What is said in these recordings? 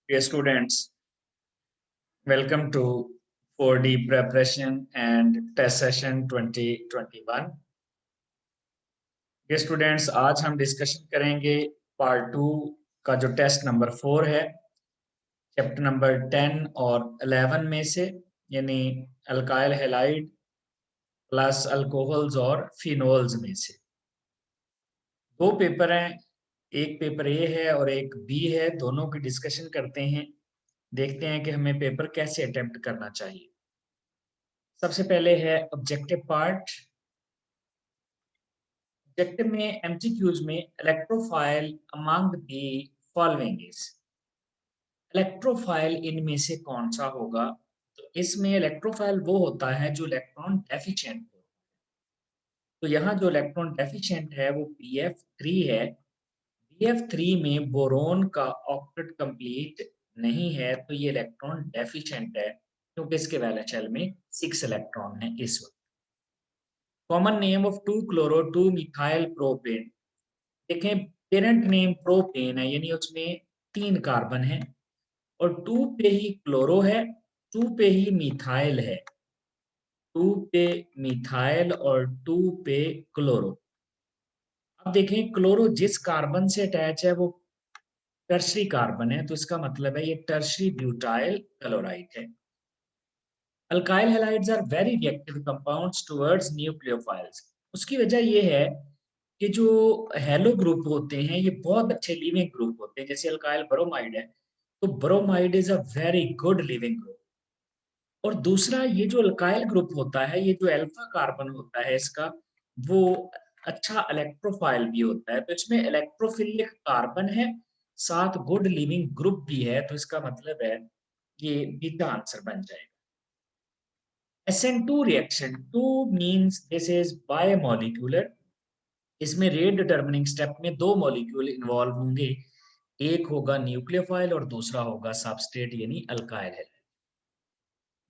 Dear students, welcome to 4D preparation and test session 2021. Dear students, आज हम discussion करेंगे part 2 का जो टेस्ट नंबर 4 है, चैप्टर नंबर 10 और 11 में से, यानी अल्काइल हैलाइड प्लस अल्कोहल्स और फिनोल्स में से। दो पेपर हैं, एक पेपर ए है और एक बी है, दोनों की डिस्कशन करते हैं। देखते हैं कि हमें पेपर कैसे अटेम्प्ट करना चाहिए। सबसे पहले है ऑब्जेक्टिव पार्ट। ऑब्जेक्टिव में एमसीक्यूज में electrophile among the following is, electrophile इनमें से कौन सा होगा? तो इसमें इलेक्ट्रोफाइल वो होता है जो इलेक्ट्रॉन डेफिशिएंट हो। तो यहाँ जो इलेक्ट्रॉन डेफिशिएंट है वो BF3 है। BF3 में बोरोन का ऑक्टेट कंप्लीट नहीं है, तो ये इलेक्ट्रॉन डेफिशिएंट है क्योंकि इसके वैलेंस शेल में 6 इलेक्ट्रॉन है इस वक्त। कॉमन नेम ऑफ 2-क्लोरो 2-मिथाइल प्रोपेन। देखें, पेरेंट नेम प्रोपेन है, यानी उसमें 3 कार्बन है और 2 पे ही क्लोरो है, 2 पे ही मिथाइल है, 2 पे मिथाइल और 2 पे क्लोरो। अब देखें, क्लोरो जिस कार्बन से अटैच है वो टर्शरी कार्बन है, तो इसका मतलब है ये टर्शरी ब्यूटाइल क्लोराइड है। Alkyl halides are very reactive compounds towards nucleophiles. उसकी वजह ये है कि जो हेलो ग्रुप होते हैं ये बहुत अच्छे लिविंग ग्रुप होते हैं। जैसे अल्काइल ब्रोमाइड है, तो bromide is a very good leaving group. और दूसरा, ये जो अल्काइल ग्रुप होता है, ये जो अल्फा कार्बन होता है इसका, वो अच्छा इलेक्ट्रोफाइल भी होता है। तो इसमें इलेक्ट्रोफिलिक कार्बन है, साथ गुड लिविंग ग्रुप भी है, तो इसका मतलब है ये बीटा आंसर बन जाएगा। SN2 reaction, 2 means this is bimolecular. इसमें रेट डिटरमिनिंग स्टेप में 2 मॉलिक्यूल इन्वॉल्व होंगे, एक होगा न्यूक्लियोफाइल और दूसरा होगा सबस्ट्रेट यानी alkyl halide.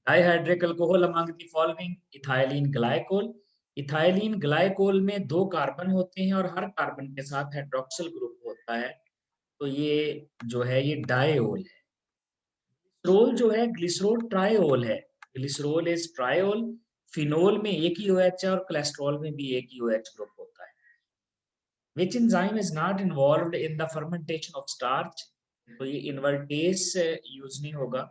Dihydric alcohol among the following, ethylene glycol. Ethylene glycol में 2 कार्बन होते हैं और हर कार्बन के साथ हाइड्रोक्सिल ग्रुप होता है, तो ये जो है ये डाइओल है। ग्लिसरोल जो है, ग्लिसरोल ट्राइओल है, ग्लिसरोल इज ट्राइओल। फिनोल में एक ही OH है और कोलेस्ट्रॉल में भी एक ही OH ग्रुप होता है। Which enzyme is not involved in the fermentation of starch? तो ये इन्वर्टेस यूज नहीं होगा।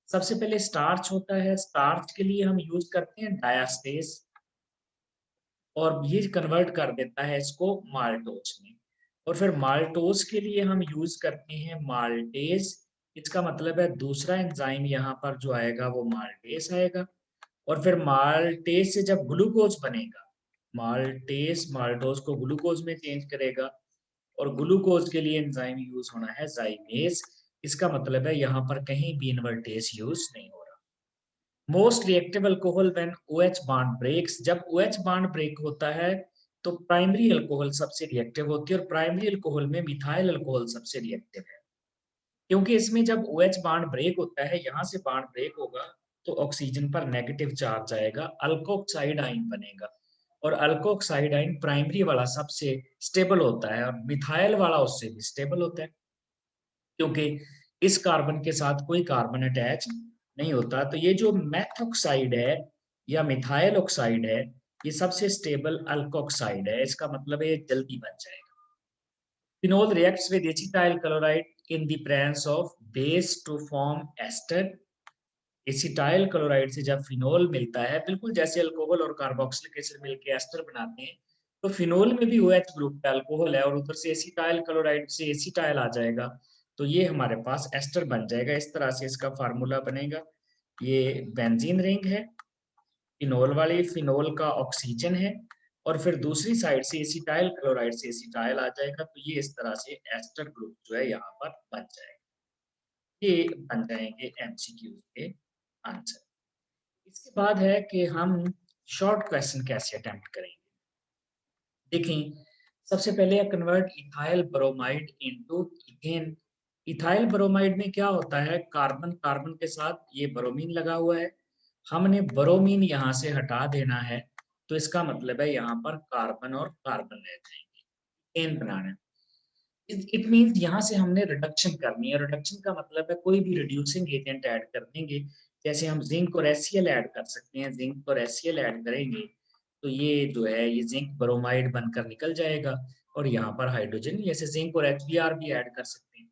सबसे पहले स्टार्च होता है, स्टार्च के लिए हम यूज करते हैं डायास्टेस और ये कन्वर्ट कर देता है इसको माल्टोज में। और फिर माल्टोज के लिए हम यूज करते हैं माल्टेज। इसका मतलब है दूसरा एंजाइम यहाँ पर जो आएगा वो माल्टेस आएगा। और फिर माल्टेस से जब ग्लूकोज बनेगा, माल्टेस माल्टोज को ग्लूकोज में चेंज करेगा और ग्लूकोज के लिए एंजाइम यूज होना है जाइमेज। इसका मतलब है यहाँ पर कहीं भी इन्वर्टेस यूज नहीं हो रहा। Most reactive alcohol when OH bond breaks, जब OH बॉन्ड ब्रेक होता है तो प्राइमरी अल्कोहल सबसे रिएक्टिव होती है और प्राइमरी अल्कोहल में मिथाइल अल्कोहल सबसे रिएक्टिव है, क्योंकि इसमें जब OH बॉन्ड ब्रेक होता है, यहाँ से बॉन्ड ब्रेक होगा तो ऑक्सीजन पर नेगेटिव चार्ज आएगा, अल्कोक्साइड आइन बनेगा और अल्कोक्साइड आइन प्राइमरी वाला सबसे स्टेबल होता है और मिथाइल वाला उससे भी स्टेबल होता है, क्योंकि इस कार्बन के साथ कोई कार्बन अटैच नहीं होता। तो ये जो मेथॉक्साइड है या मिथाइल ऑक्साइड है, ये सबसे स्टेबल अल्कोक्साइड है, इसका मतलब है ये जल्दी बन जाएगा। Phenol reacts with acetyl chloride in the presence of base to form ester. Acetyl chloride से जब फिनोल मिलता है, बिल्कुल जैसे अल्कोहल और कार्बोक्सिलिक एसिड मिलकर एस्टर बनाते हैं, तो फिनोल में भी OH ग्रुप का अल्कोहल है और उधर से एसिटाइल क्लोराइड से एसिटाइल आ जाएगा, तो ये हमारे पास एस्टर बन जाएगा। इस तरह से इसका फार्मूला बनेगा। ये बेंजीन रिंग है, फिनोल वाली, फिनोल का ऑक्सीजन है और फिर दूसरी साइड से एसिटाइल क्लोराइड से एसिटाइल आ जाएगा, तो ये इस तरह से एस्टर ग्रुप जो है यहाँ पर बन जाएगा। ये बन जाएंगे MCQ के आंसर। इसके बाद है कि हम शॉर्ट क्वेश्चन कैसे अटेम्प्ट करेंगे। देखें, सबसे पहले convert ethyl bromide into ethane. Ethyl bromide में क्या होता है, कार्बन कार्बन के साथ ये ब्रोमीन लगा हुआ है, हमने ब्रोमीन यहाँ से हटा देना है, तो इसका मतलब है यहाँ पर कार्बन और कार्बन रह जाएंगे, इथेन बनाना है। इट मीन्स यहाँ से हमने रिडक्शन करनी है। रिडक्शन का मतलब है कोई भी रिड्यूसिंग एजेंट ऐड कर देंगे, जैसे हम जिंक और HCl ऐड कर सकते हैं। जिंक और HCl ऐड करेंगे तो ये जो है ये जिंक ब्रोमाइड बनकर निकल जाएगा और यहाँ पर हाइड्रोजन, जैसे जिंक और HBr भी ऐड कर सकते हैं।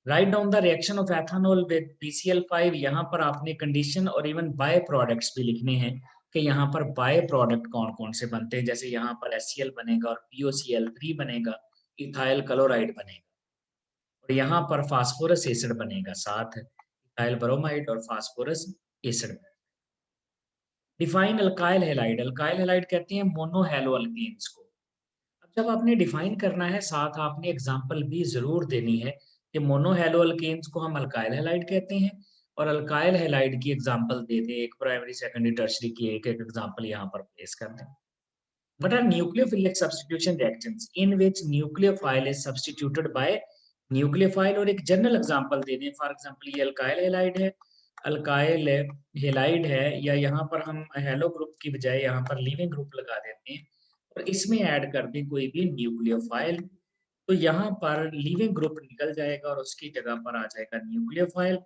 Write down the reaction of ethanol with PCl5। यहाँ पर आपने कंडीशन और इवन बाय प्रोडक्ट्स भी लिखने हैं कि यहाँ पर बाय प्रोडक्ट कौन कौन से बनते हैं। जैसे यहाँ पर HCl बनेगा और POCl3 बनेगा, इथाइल क्लोराइड बनेगा और यहाँ पर फास्फोरस एसिड बनेगा, साथ इथाइल ब्रोमाइड और phosphorus acid. Define alkyl halide. Alkyl halide कहते हैं मोनो हैलो अल्केन्स को। अब जब आपने डिफाइन करना है, साथ आपने एग्जांपल भी जरूर देनी है कि मोनो हैलो अल्केन्स को हम अल्काइल हैलाइड कहते हैं और अल्काइल हैलाइड की एग्जांपल दे दें, एक प्राइमरी सेकेंडरी टर्शरी की एक एक एग्जांपल यहाँ पर प्लेस कर दें। What are nucleophilic substitution reactions in which nucleophile is substituted by nucleophile? और एक जनरल एग्जांपल दे दें, फॉर एग्जांपल ये अल्काइल हैलाइड है, अल्काइल हैलाइड है, या यहाँ पर हम हेलो ग्रुप की बजाय यहाँ पर लीविंग ग्रुप लगा देते हैं और इसमें ऐड कर दें कोई भी न्यूक्लियोफाइल, तो यहाँ पर लीविंग ग्रुप निकल जाएगा और उसकी जगह पर आ जाएगा न्यूक्लियोफाइल।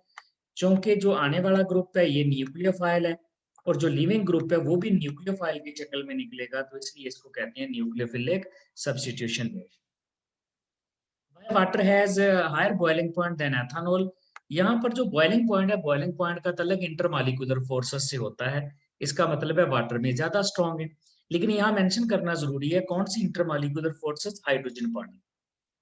चूंकि जो आने वाला ग्रुप है ये न्यूक्लियोफाइल है और जो लिविंग ग्रुप है वो भी न्यूक्लियोफाइल की शक्ल में निकलेगा, तो इसलिए इसको कहते हैं nucleophilic substitution reaction. Water has higher boiling point than ethanol. यहाँ पर जो बॉइलिंग पॉइंट है, बॉइलिंग पॉइंट का तल्लक इंटरमॉलिक्यूलर फोर्सेस से होता है, इसका मतलब है वाटर में ज्यादा स्ट्रॉन्ग है। लेकिन यहाँ मेंशन करना जरूरी है कौन सी intermolecular forces, hydrogen bonding.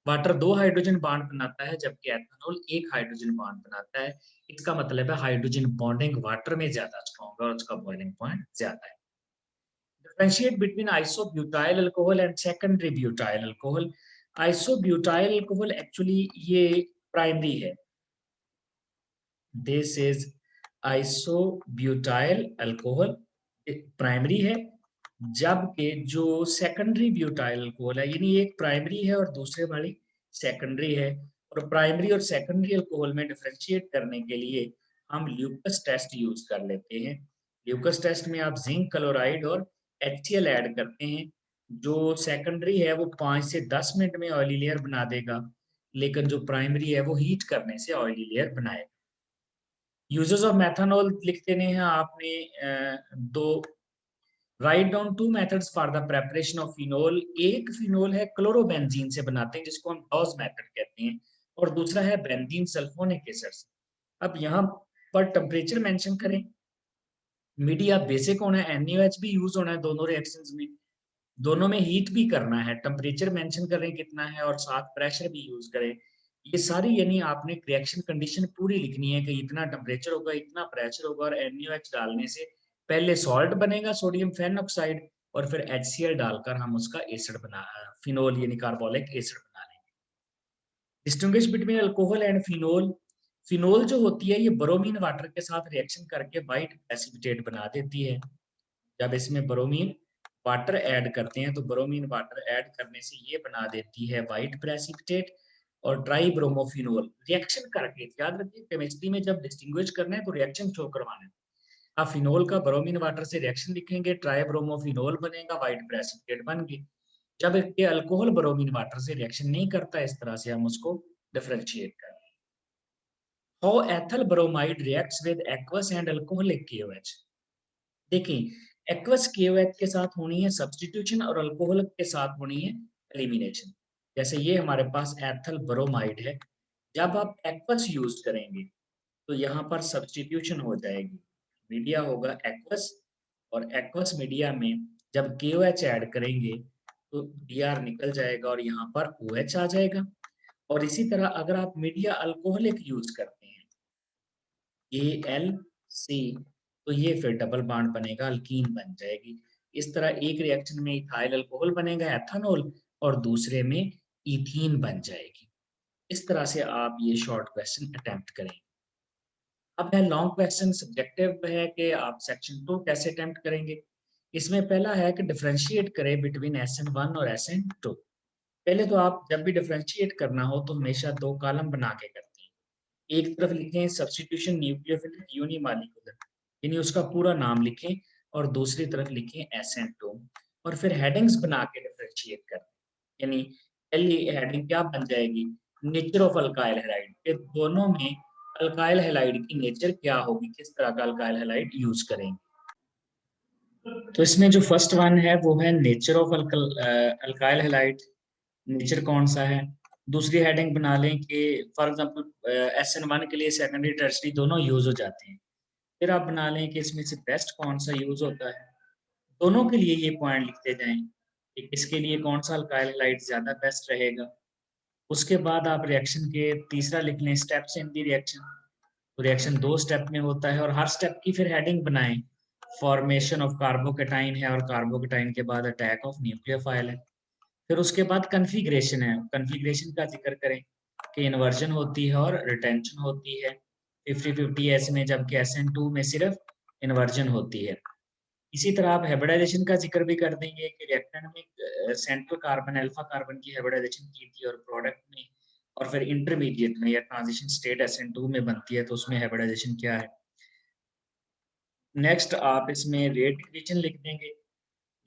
Water 2 hydrogen bond बनाता है जबकि एथेनॉल 1 हाइड्रोजन बॉन्ड बनाता है। इसका मतलब है हाइड्रोजन बॉन्डिंग वाटर में ज्यादा स्ट्रॉन्ग है और उसका बॉइलिंग पॉइंट ज्यादा है। Differentiate between isobutyl alcohol and secondary butyl alcohol. Isobutyl alcohol actually ये प्राइमरी है, this is isobutyl alcohol primary है, जबकि जो सेकेंडरी ब्यूटाइल अल्कोहल है, यानी एक प्राइमरी है और दूसरे वाली सेकेंडरी है। और प्राइमरी और सेकेंडरी अल्कोहल में डिफरेंशिएट करने के लिए हम ल्यूकस टेस्ट यूज कर लेते हैं। ल्यूकस टेस्ट में आप जिंक क्लोराइड और HCl ऐड करते हैं। जो सेकेंडरी है वो 5 से 10 मिनट में ऑयली लेयर बना देगा, लेकिन जो प्राइमरी है वो हीट करने से ऑयली लेयर बनाएगा। यूजेस ऑफ मेथनॉल लिख देने हैं आपने दो। Write down 2 methods for the preparation of phenol. एक फिनोल है क्लोरोबेंजीन से बनाते हैं जिसको हम डॉस मेथड कहते हैं, और दूसरा है बेंजीन सल्फोनिक एसिड से। अब यहाँ पर टेम्परेचर मेंशन करें, मीडिया बेसिक होना है, NaOH भी यूज होना है दोनों रिएक्शंस में, दोनों में हीट भी करना है, टेम्परेचर मेंशन करें कितना है और साथ प्रेशर भी यूज करें। ये सारी यानी आपने रिएक्शन कंडीशन पूरी लिखनी है कि इतना टेम्परेचर होगा, इतना प्रेशर होगा, और NaOH डालने से पहले सॉल्ट बनेगा सोडियम फेनॉक्साइड और फिर HCl डालकर हम उसका एसिड बना फिनोल यानी कार्बोलिक एसिड बना लेंगे। Distinguish between alcohol and phenol. Phenol जो होती है ये ब्रोमीन वाटर के साथ रिएक्शन करके व्हाइट प्रेसिपिटेट बना देती है। जब इसमें ब्रोमीन वाटर ऐड करते हैं तो ब्रोमीन वाटर ऐड करने से ये बना देती है व्हाइट प्रेसिपिटेट। और ट्राई ब्रोमोफिनोल रिएक्शन करके, याद रखिए केमिस्ट्री में जब डिस्टिंग्विश करना है तो रिएक्शन शो करवाना है। आप फिनोल का ब्रोमीन वाटर से रिएक्शन लिखेंगे, ट्राई ब्रोमोफिनोल बनेगा, व्हाइट प्रेसिपिटेट बन गई। जब ये अल्कोहल ब्रोमीन वाटर से रिएक्शन नहीं करता, इस तरह से हम उसको डिफरेंशिएट करते हैं। How ethyl bromide reacts with aqueous and alcoholic KOH। देखिए एक्वस KOH के साथ होनी है सब्स्टिट्यूशन और अल्कोहल के साथ होनी है एलिमिनेशन। जैसे ये हमारे पास एथल ब्रोमाइड है, जब आप एक्वस यूज करेंगे तो यहाँ पर सब्स्टिट्यूशन हो जाएगी, मीडिया होगा एक्वस, और एक्वस मीडिया में जब KOH ऐड करेंगे तो Br निकल जाएगा और यहाँ पर OH आ जाएगा। और इसी तरह अगर आप मीडिया अल्कोहलिक यूज करते हैं AlC, तो ये फिर डबल बॉन्ड बनेगा, अल्कीन बन जाएगी। इस तरह एक रिएक्शन में इथाइल अल्कोहल बनेगा एथेनॉल और दूसरे में इथीन बन जाएगी। इस तरह से आप ये शॉर्ट क्वेश्चन अटेम्प्ट करें। अब है लॉन्ग क्वेश्चन, सब्जेक्टिव है कि आप सेक्शन 2 कैसे अटेम्प्ट करेंगे। इसमें पहला है कि डिफरेंशिएट करें बिटवीन SN1 और SN2। पहले तो आप जब भी डिफरेंशिएट करना हो तो हमेशा 2 कॉलम बना के करते हैं। एक तरफ लिखें सब्स्टिट्यूशन न्यूक्लियोफिलिक यूनिमॉलिक्यूलर, यानी उसका पूरा नाम लिखें, और दूसरी तरफ लिखें SN2, और फिर हेडिंग्स बना के डिफरेंशिएट करें। यानी पहली हेडिंग क्या बन जाएगी, नेचर ऑफ अल्काइल हैलाइड, के दोनों में अल्काइल हैलाइड की नेचर क्या होगी, किस तरह का अल्काइल हैलाइड यूज करेंगे। तो इसमें जो फर्स्ट वन है वो है nature of alkyl halide, nature कौन सा है। दूसरी हेडिंग बना लें कि फॉर एग्जांपल SN1 के लिए सेकेंडरी टर्सरी दोनों यूज हो जाते हैं। फिर आप बना लें कि इसमें से बेस्ट कौन सा यूज होता है, दोनों के लिए ये पॉइंट लिखते जाएं कि किसके लिए कौन सा अल्काइल हैलाइड ज्यादा बेस्ट रहेगा। उसके बाद आप रिएक्शन के तीसरा लिख लें स्टेप्स इन दी रिएक्शन। तो रिएक्शन 2 स्टेप में होता है और हर स्टेप की फिर हेडिंग बनाएं। फॉर्मेशन ऑफ कार्बोकेटाइन है और कार्बोकेटाइन के बाद अटैक ऑफ न्यूक्लियोफाइल है। फिर उसके बाद कन्फिग्रेशन है, कन्फिग्रेशन का जिक्र करें कि इन्वर्जन होती है और रिटेंशन होती है 50-50 में, जबकि SN2 में सिर्फ इन्वर्जन होती है। इसी तरह आप हाइब्रिडाइजेशन का जिक्र भी कर देंगे कि रिएक्टेंट में सेंट्रल कार्बन अल्फा कार्बन की हाइब्रिडाइजेशन की थी और प्रोडक्ट में और फिर इंटरमीडिएट में या ट्रांजिशन स्टेट SN2 में बनती है, तो उसमें हाइब्रिडाइजेशन क्या है। नेक्स्ट आप इसमें रेट इक्वेशन लिख देंगे।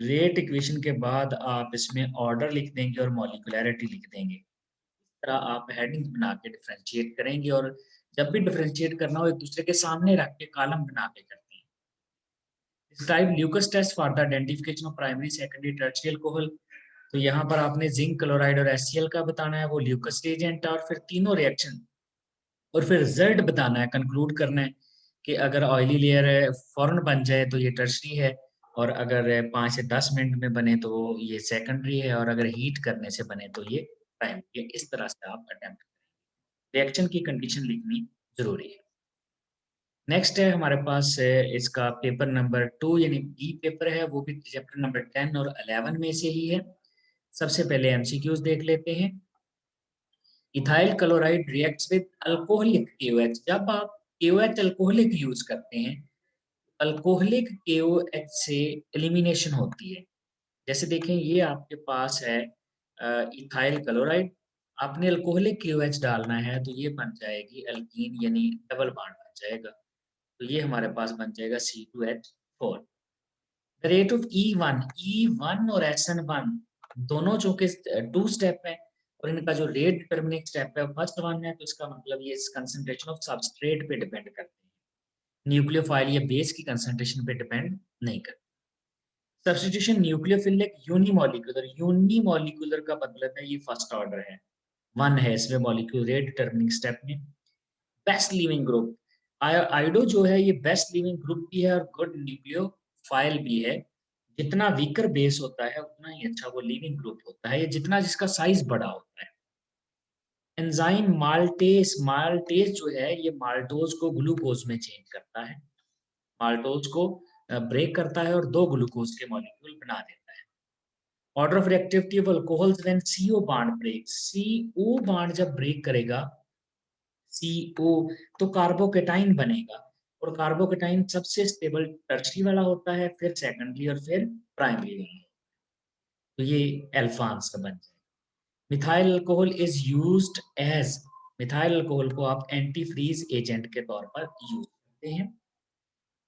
रेट इक्वेशन के बाद आप इसमें ऑर्डर लिख देंगे और मॉलिक्यूलैरिटी लिख देंगे। इस तरह आप हेडिंग बना के डिफरेंशिएट करेंगे और जब भी डिफरेंशिएट करना हो एक दूसरे के सामने रख के कॉलम बना के करते हैं। Describe Lucas test for the identification of primary secondary tertiary alcohol. तो यहाँ पर आपने जिंक क्लोराइड और HCl का बताना है, वो ल्यूकस रिएजेंट है, और फिर तीनों रिएक्शन और फिर रिजल्ट बताना है, कंक्लूड करना है कि अगर ऑयली लेयर फौरन बन जाए तो ये टर्शरी है, और अगर 5 से 10 मिनट में बने तो ये सेकेंडरी है, और अगर हीट करने से बने तो ये प्राइमरी है। इस तरह से आप अटेम्प्ट करें, रिएक्शन की कंडीशन लिखनी जरूरी है। नेक्स्ट है हमारे पास इसका पेपर नंबर 2 यानी बी पेपर है, वो भी चैप्टर नंबर 10 और 11 में से ही है। सबसे पहले एमसीक्यूज देख लेते हैं। Ethyl chloride reacts with alcoholic KOH। जब आप KOH अल्कोहलिक यूज करते हैं, अल्कोहलिक KOH से एलिमिनेशन होती है। जैसे देखें ये आपके पास है इथाइल क्लोराइड, आपने अल्कोहलिक KOH डालना है तो ये बन जाएगी अल्कीन यानी डबल बॉन्ड बन जाएगा, तो ये हमारे पास बन जाएगा C2H4। The rate of E1 और SN1 दोनों जो कि 2 स्टेप है और इनका जो रेट डिटरमिनिंग स्टेप है फर्स्ट वन है, तो इसका मतलब ये इस कंसंट्रेशन ऑफ सबस्ट्रेट पे डिपेंड करते हैं, न्यूक्लियोफाइल या बेस की कंसंट्रेशन पे डिपेंड नहीं करते। सब्स्टिट्यूशन न्यूक्लियोफिलिक यूनिमॉलिक्यूलर का मतलब है ये फर्स्ट ऑर्डर है, 1 है इसमें मॉलिक्यूल रेट डिटरमिनिंग स्टेप में। बेस्ट लिविंग ग्रुप आयोडो जो है ये बेस्ट लिविंग ग्रुप भी है और गुड न्यूक्लियोफाइल भी है। जितना वीकर बेस होता है उतना ही अच्छा वो लिविंग ग्रुप होता है, ये जितना जिसका साइज बड़ा होता है। एंजाइम माल्टेस जो है ये माल्टोज को ग्लूकोज में चेंज करता है, माल्टोज को ब्रेक करता है और 2 ग्लूकोज के मॉलिक्यूल बना देता है। Order of reactivity of alcohols when CO bond break, CO bond जब ब्रेक करेगा CO तो कार्बोकेटाइन बनेगा, और कार्बोकेटाइन सबसे स्टेबल टर्शरी वाला होता है, फिर सेकेंडरी और फिर प्राइमरी वाला, तो ये अल्फा आंसर बन जाएगा। Methyl alcohol is used as, methyl alcohol को आप एंटी फ्रीज एजेंट के तौर पर यूज करते हैं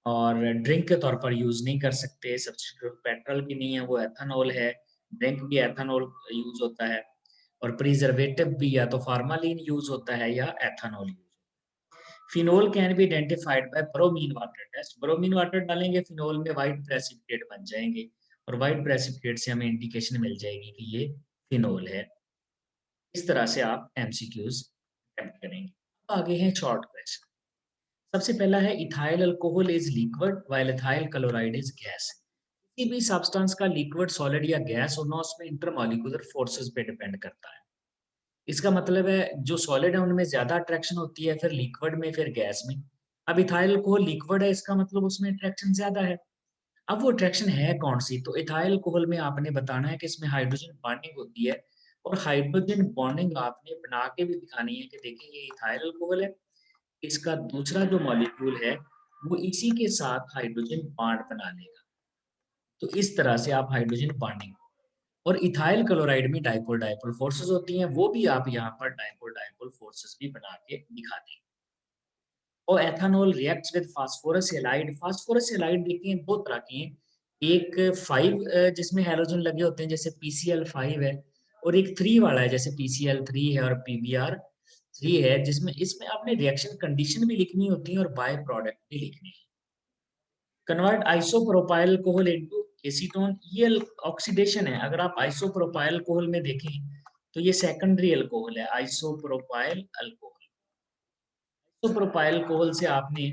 और ड्रिंक के तौर पर यूज नहीं कर सकते, सब्स्टिट्यूट पेट्रोल भी नहीं है, वो एथेनॉल है। ड्रिंक भी एथेनॉल यूज होता है, और प्रिजर्वेटिव भी या तो फार्मालिन यूज होता है या ethanol use. Phenol can be identified by bromine water test, bromine water डालेंगे फिनोल में व्हाइट प्रेसिपिटेट बन जाएंगे, और व्हाइट प्रेसिपिटेट से हमें इंडिकेशन मिल जाएगी कि ये फिनोल है। इस तरह से आप एमसीक्यूज अटेम्प्ट करेंगे। आगे हैं शॉर्ट क्वेश्चन। सबसे पहला है ethyl alcohol is liquid while ethyl chloride is gas. किसी भी सब्सटेंस का लिक्विड सॉलिड या गैस होना उसमें इंटरमॉलिक्यूलर फोर्सेस पे डिपेंड करता है। इसका मतलब है जो सॉलिड है उनमें ज्यादा अट्रैक्शन होती है, फिर लिक्विड में, फिर गैस में। अब इथाइल अल्कोहल लिक्विड है, इसका मतलब उसमें अट्रैक्शन ज्यादा है। अब वो अट्रैक्शन है कौन सी, तो इथाइल अल्कोहल में आपने बताना है कि इसमें हाइड्रोजन बॉन्डिंग होती है, और हाइड्रोजन बॉन्डिंग आपने बना के भी दिखानी है कि देखिए ये इथाइल अल्कोहल है, इसका दूसरा जो मॉलिक्यूल है वो इसी के साथ हाइड्रोजन बॉन्ड बना लेगा। तो इस तरह से आप हाइड्रोजन बॉन्डिंग, और इथाइल क्लोराइड में डाइपोल डाइपोल फोर्सेस होती हैं, वो भी आप यहाँ पर डाइपोल डाइपोल फोर्सेस भी बना के दिखा दें। और ethanol reacts with phosphorus halide, phosphorus halide देखिए 2 तरह के हैं, एक 5 जिसमें हैलोजन लगे होते हैं जैसे PCl5 है, और एक 3 वाला है, जैसे PCl3 है और PBr3 है, जिसमें इसमें आपने रिएक्शन कंडीशन भी लिखनी होती है और बाय प्रोडक्ट भी लिखनी है। Convert isopropyl alcohol into acetone, ये ऑक्सीडेशन है। अगर आप आइसोप्रोपाइल अल्कोहल में देखें तो ये सेकेंडरी अल्कोहल है, आइसोप्रोपाइल अल्कोहल। आइसोप्रोपाइल अल्कोहल से आपने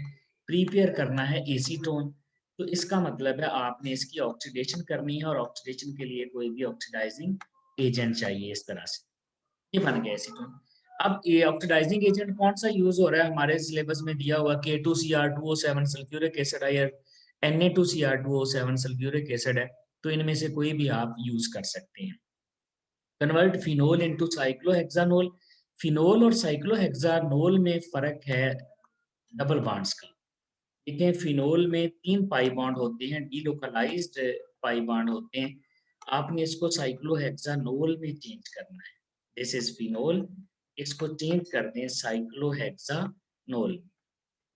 प्रीपेयर करना है एसीटोन, तो इसका मतलब है आपने इसकी ऑक्सीडेशन करनी है और ऑक्सीडेशन के लिए कोई भी ऑक्सीडाइजिंग एजेंट चाहिए। इस तरह से ये बन गया एसीटोन। अब ये ऑक्सीडाइजिंग एजेंट कौन सा यूज हो रहा है, हमारे सिलेबस में दिया हुआ K2Cr2O7 सल्फ्यूरिक एसिड है या Na2Cr2O7 सल्फ्यूरिक एसिड है, तो इनमें से कोई भी आप यूज कर सकते हैं। कन्वर्ट फिनोल इनटू साइक्लोहेक्सानोल, फिनोल और साइक्लोहेक्सानोल में फर्क है डबल बॉन्ड्स का। देखें, फिनोल में 3 पाई बॉन्ड होते हैं, डीलोकलाइज्ड पाई बॉन्ड होते हैं। आपने इसको साइक्लोहेक्सानोल में चेंज करना है। दिस इज फिनोल, इसको चेंज कर दें साइक्लोहेक्सानोल।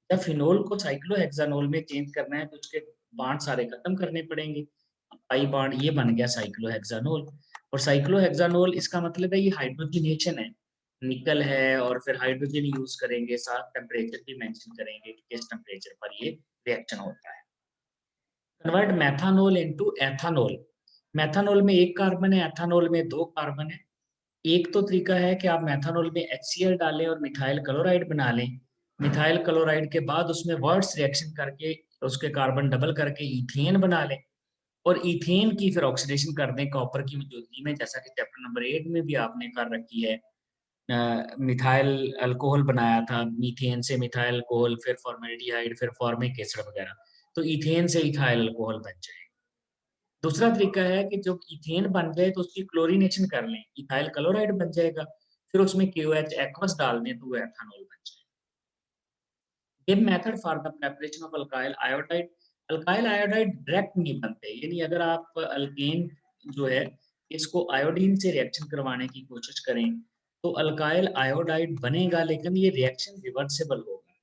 जब फिनोल को साइक्लोहेक्सानोल में चेंज करना है तो उसके बॉन्ड सारे खत्म करने पड़ेंगे। पाई बॉन्ड ये बन गया साइक्लोहेक्सानोल। और साइक्लोहेक्सानोल इसका मतलब है ये हाइड्रोजनेशन है, निकल है और फिर हाइड्रोजन यूज करेंगे, साथ टेम्परेचर भी मेंशन करेंगे कि किस टेम्परेचर पर ये रिएक्शन होता है। कन्वर्ट मेथानोल इनटू एथानोल, मेथानोल में 1 कार्बन है, एथानोल में 2 कार्बन है। एक तो तरीका है कि आप मेथानोल में HCl डालें और मिथाइल क्लोराइड बना लें। मिथाइल क्लोराइड के बाद उसमें वर्ड्स रिएक्शन करके उसके कार्बन डबल करके इथेन बना लें और इथेन की फिर ऑक्सीडेशन कर दें कॉपर की मौजूदगी में, जैसा कि चैप्टर नंबर 8 में भी आपने कर रखी है। मिथाइल अल्कोहल बनाया था, मीथेन से मिथाइल अल्कोहल, फिर फॉर्मेल्डिहाइड, फिर फॉर्मिक एसिड वगैरह, तो इथेन से इथाइल अल्कोहल बन जाए। दूसरा तरीका है कि जब इथेन बन जाए तो उसकी क्लोरीनेशन कर लें, इथाइल क्लोराइड बन जाएगा, फिर उसमें KOH एक्वस डाल दें तो वो एथानॉल बन जाए। Give method for the preparation of alkyl iodide, alkyl iodide direct नहीं बनते, यानी अगर आप अल्केन जो है इसको आयोडीन से रिएक्शन करवाने की कोशिश करें तो अल्काइल आयोडाइड बनेगा, लेकिन ये रिएक्शन रिवर्सिबल होगा।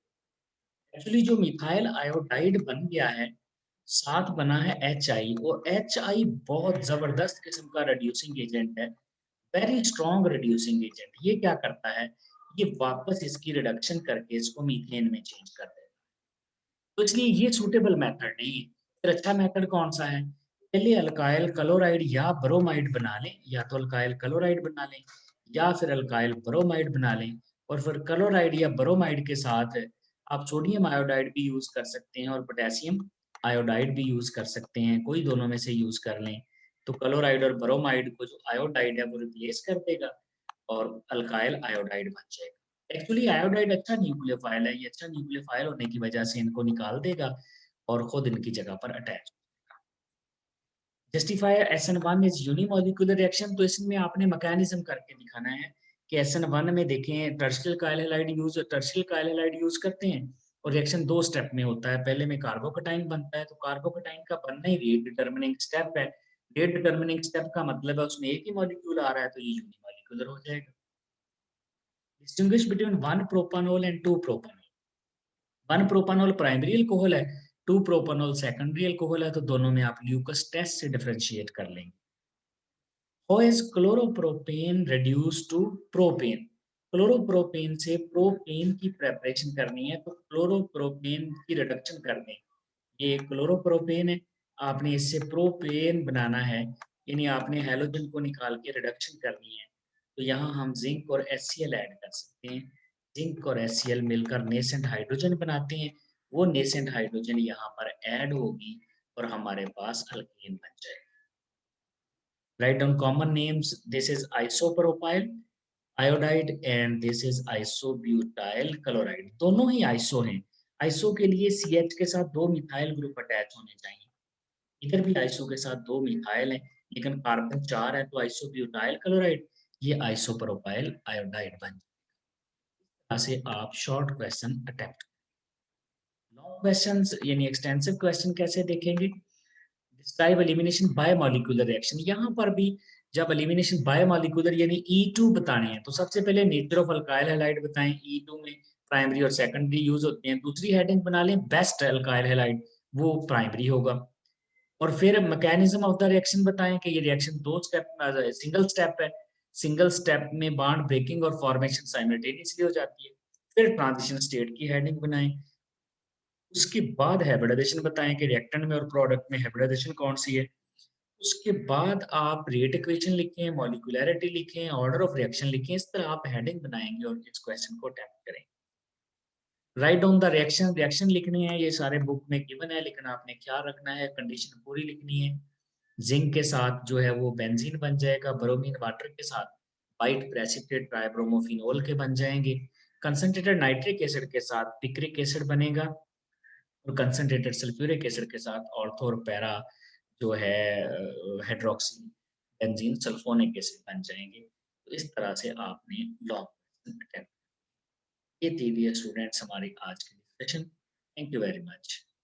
एक्चुअली जो मिथाइल आयोडाइड बन गया है, साथ बना है HI, और HI बहुत जबरदस्त किस्म का रिड्यूसिंग एजेंट है, वेरी स्ट्रॉन्ग रिड्यूसिंग एजेंट। ये क्या करता है, ये वापस इसकी रिडक्शन करके इसको मीथेन में चेंज कर देता है, तो इसलिए ये सूटेबल मेथड नहीं है। फिर अच्छा मेथड कौन सा है, पहले अल्काइल क्लोराइड या ब्रोमाइड बना लें, या तो अल्काइल क्लोराइड बना लें या फिर अल्काइल ब्रोमाइड बना लें, और फिर क्लोराइड या ब्रोमाइड के साथ आप सोडियम आयोडाइड भी यूज कर सकते हैं और पोटेशियम आयोडाइड भी यूज कर सकते हैं, कोई दोनों में से यूज कर लें, तो क्लोराइड और ब्रोमाइड को जो आयोडाइड है वो रिप्लेस कर देगा और अल्काइल आयोडाइड बन जाएगा। एक्चुअली आयोडाइड अच्छा न्यूक्लियोफाइल है, ये अच्छा न्यूक्लियोफाइल होने की वजह से इनको निकाल देगा और खुद इनकी जगह पर attach. Justify SN1 is unimolecular reaction, तो इसमें आपने मैकेनिज्म करके दिखाना है कि SN1 में देखें टर्शियल काइल हैलाइड यूज करते हैं और रिएक्शन 2 स्टेप में होता है। पहले में कार्बोकटाइन बनता है, तो कार्बोकटाइन का बनना ही रेट डिटर्मिनिंग स्टेप है। रेट डिटर्मिनिंग स्टेप का मतलब है उसमें एक ही मॉलिक्यूल आ रहा है, तो ये यूनिमोलिकुलर हो जाएगा। Distinguish between 1 propanol and 2 propanol, 1 propanol primary alcohol है, 2 प्रोपानोल सेकेंडरी अल्कोहल है, तो दोनों में आप ल्यूकस टेस्ट से डिफरेंशिएट कर लेंगे। How is chloropropane reduce to propane, chloropropane से प्रोपेन की प्रेपरेशन करनी है, तो क्लोरोप्रोपेन की रिडक्शन कर दें। ये क्लोरोप्रोपेन है, आपने इससे प्रोपेन बनाना है, यानी आपने हैलोजन को निकाल के रिडक्शन करनी है, तो यहाँ हम जिंक और HCl ऐड कर सकते हैं। जिंक और HCl मिलकर नेसेंट हाइड्रोजन बनाते हैं, वो नेसेंट हाइड्रोजन यहाँ पर ऐड होगी और हमारे पास अल्केन बन जाएगा। Write down common names. This is isopropyl iodide and this is isobutyl chloride. दोनों ही आइसो हैं। आइसो के लिए CH के साथ 2 मिथाइल ग्रुप अटैच होने चाहिए। इधर भी आइसो के साथ 2 मिथाइल है, लेकिन कार्बन 4 है, तो आइसोब्यूटाइल क्लोराइड, ये आइसोप्रोपाइल आयोडाइड बन जाएगा। से आप short question attempt. Long questions यानी एक्सटेंसिव क्वेश्चन कैसे देखेंगे, describe elimination by molecular reaction. यहाँ पर भी जब एलिमिनेशन बाय मॉलिक्यूलर यानी E2 बताने हैं, तो सबसे पहले नेचर ऑफ अल्काइल हैलाइड बताएं, E2 में प्राइमरी और सेकेंडरी यूज होते हैं। दूसरी हेडिंग बना लें बेस्ट अल्काइल हैलाइड, वो प्राइमरी होगा। और फिर मैकेनिज्म ऑफ द रिएक्शन बताएं कि ये रिएक्शन 2 स्टेप सिंगल स्टेप है, सिंगल स्टेप में बॉन्ड ब्रेकिंग और फॉर्मेशन साइमल्टेनियसली हो जाती है। फिर ट्रांजिशन स्टेट की हेडिंग बनाएं। उसके बाद हाइब्रिडाइजेशन बताएं कि रिएक्टेंट में और प्रोडक्ट में हाइब्रिडाइजेशन कौन सी है। उसके बाद आप रेट इक्वेशन लिखें, मॉलिक्यूलैरिटी लिखें, ऑर्डर ऑफ रिएक्शन लिखें। इस तरह आप हेडिंग बनाएंगे और इस क्वेश्चन को अटेम्प्ट करेंगे। Write down the reaction, reaction लिखने हैं, ये सारे बुक में गिवन है, लेकिन आपने क्या रखना है, कंडीशन पूरी लिखनी है। जिंक के साथ जो है वो बेंजीन बन जाएगा, ब्रोमीन वाटर के साथ वाइट प्रेसिपिटेट ट्राइब्रोमोफिनोल के बन जाएंगे। कंसंट्रेटेड नाइट्रिक एसिड के साथ पिक्रिक एसिड बनेगा, और कंसंट्रेटेड सल्फ्यूरिक एसिड के साथ ऑर्थो और पैरा जो है हाइड्रोक्सी बेंजीन सल्फोनिक एसिड बन जाएंगे। तो इस तरह से आपने लॉन्ग क्वेश्चन अटेम्प्ट। ये थी डियर स्टूडेंट्स हमारी आज की discussion. Thank you very much.